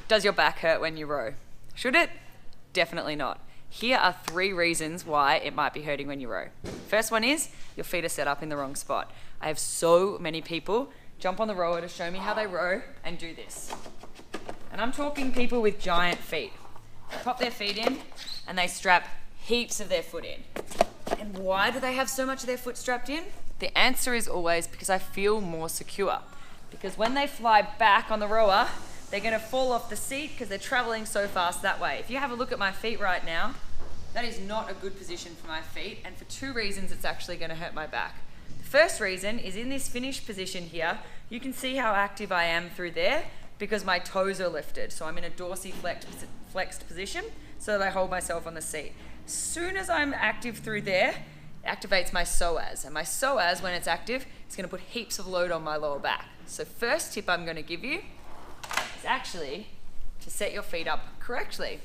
Does your back hurt when you row? Should it? Definitely not. Here are 3 reasons why it might be hurting when you row. First one is your feet are set up in the wrong spot. I have so many people jump on the rower to show me how they row and do this. And I'm talking people with giant feet. They pop their feet in and they strap heaps of their foot in. And why do they have so much of their foot strapped in? The answer is always because I feel more secure. Because when they fly back on the rower, they're going to fall off the seat because they're traveling so fast that way. If you have a look at my feet right now, that is not a good position for my feet, and for 2 reasons it's actually going to hurt my back. The first reason is in this finish position here, you can see how active I am through there because my toes are lifted. So I'm in a dorsiflexed position so that I hold myself on the seat. As soon as I'm active through there, it activates my psoas, and my psoas, when it's active, it's going to put heaps of load on my lower back. So first tip I'm going to give you is actually to set your feet up correctly.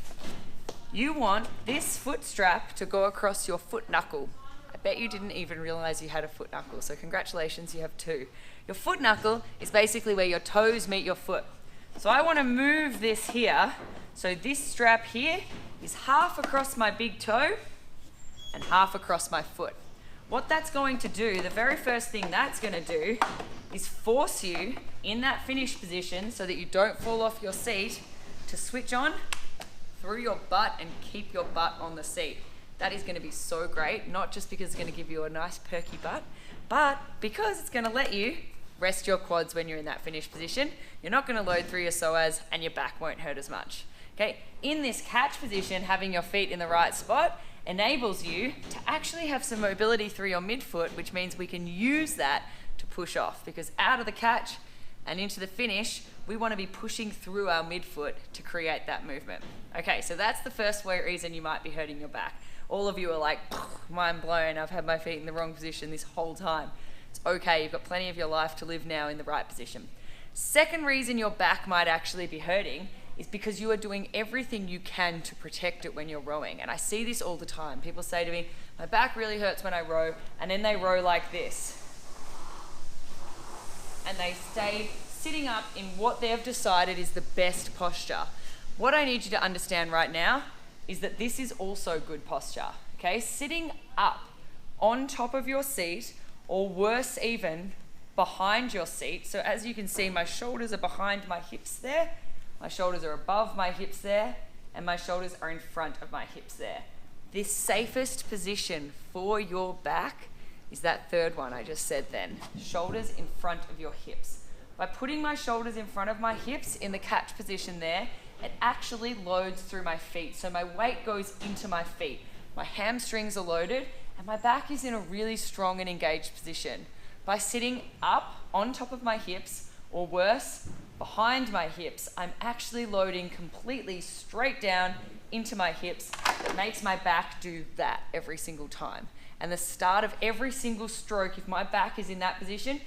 You want this foot strap to go across your foot knuckle. I bet you didn't even realize you had a foot knuckle, so congratulations, you have 2. Your foot knuckle is basically where your toes meet your foot. So I want to move this here, so this strap here is half across my big toe and half across my foot. What that's going to do, the very first thing that's going to do is force you in that finish position so that you don't fall off your seat to switch on through your butt and keep your butt on the seat. That is going to be so great, not just because it's going to give you a nice perky butt, but because it's going to let you rest your quads when you're in that finish position. You're not going to load through your psoas and your back won't hurt as much. Okay, in this catch position, having your feet in the right spot enables you to actually have some mobility through your midfoot, which means we can use that to push off, because out of the catch and into the finish, we want to be pushing through our midfoot to create that movement. Okay, so that's the first reason you might be hurting your back. All of you are like, mind blown, I've had my feet in the wrong position this whole time. It's okay, you've got plenty of your life to live now in the right position. Second reason your back might actually be hurting is because you are doing everything you can to protect it when you're rowing. And I see this all the time. People say to me, my back really hurts when I row, and then they row like this. And they stay sitting up in what they've decided is the best posture. What I need you to understand right now is that this is also good posture, okay? Sitting up on top of your seat, or worse even, behind your seat. So as you can see, my shoulders are behind my hips there, my shoulders are above my hips there, and my shoulders are in front of my hips there. The safest position for your back is that third one I just said then, shoulders in front of your hips. By putting my shoulders in front of my hips in the catch position there, it actually loads through my feet. So my weight goes into my feet. My hamstrings are loaded and my back is in a really strong and engaged position. By sitting up on top of my hips, or worse, behind my hips, I'm actually loading completely straight down into my hips. It makes my back do that every single time. And the start of every single stroke, if my back is in that position,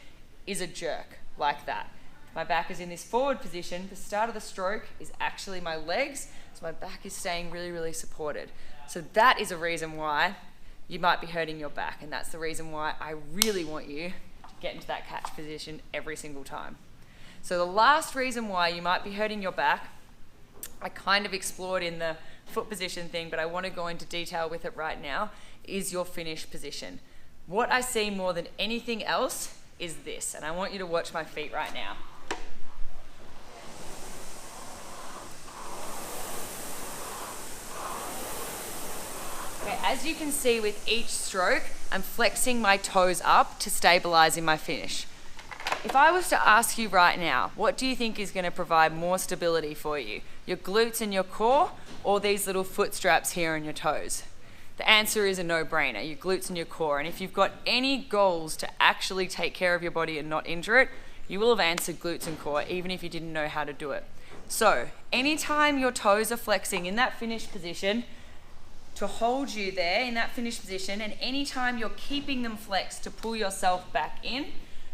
is a jerk like that. If my back is in this forward position, the start of the stroke is actually my legs, so my back is staying really, really supported. So that is a reason why you might be hurting your back, and that's the reason why I really want you to get into that catch position every single time. So the last reason why you might be hurting your back, I kind of explored in the foot position thing, but I want to go into detail with it right now, is your finish position. What I see more than anything else is this, and I want you to watch my feet right now. Okay, as you can see with each stroke, I'm flexing my toes up to stabilize in my finish. If I was to ask you right now, what do you think is going to provide more stability for you? Your glutes and your core, or these little foot straps here on your toes? The answer is a no-brainer, your glutes and your core. And if you've got any goals to actually take care of your body and not injure it, you will have answered glutes and core, even if you didn't know how to do it. So, anytime your toes are flexing in that finish position, to hold you there in that finish position, and anytime you're keeping them flexed to pull yourself back in,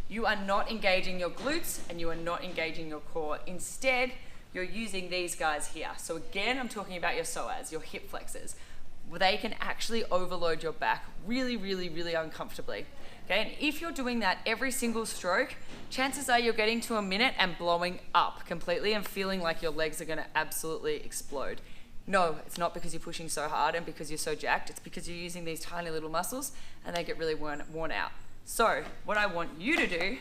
you are not engaging your glutes and you are not engaging your core. Instead, you're using these guys here. So again, I'm talking about your psoas, your hip flexors. they can actually overload your back really, really, really uncomfortably. Okay, and if you're doing that every single stroke, chances are you're getting to a minute and blowing up completely and feeling like your legs are gonna absolutely explode. No, it's not because you're pushing so hard and because you're so jacked, it's because you're using these tiny little muscles and they get really worn out. So what I want you to do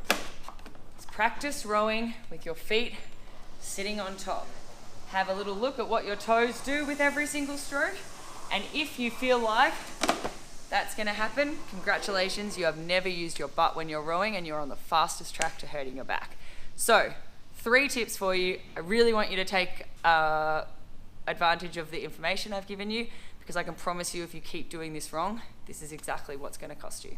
is practice rowing with your feet sitting on top. Have a little look at what your toes do with every single stroke, and if you feel like that's gonna happen, congratulations, you have never used your butt when you're rowing and you're on the fastest track to hurting your back. So, 3 tips for you. I really want you to take advantage of the information I've given you, because I can promise you if you keep doing this wrong, this is exactly what's gonna cost you.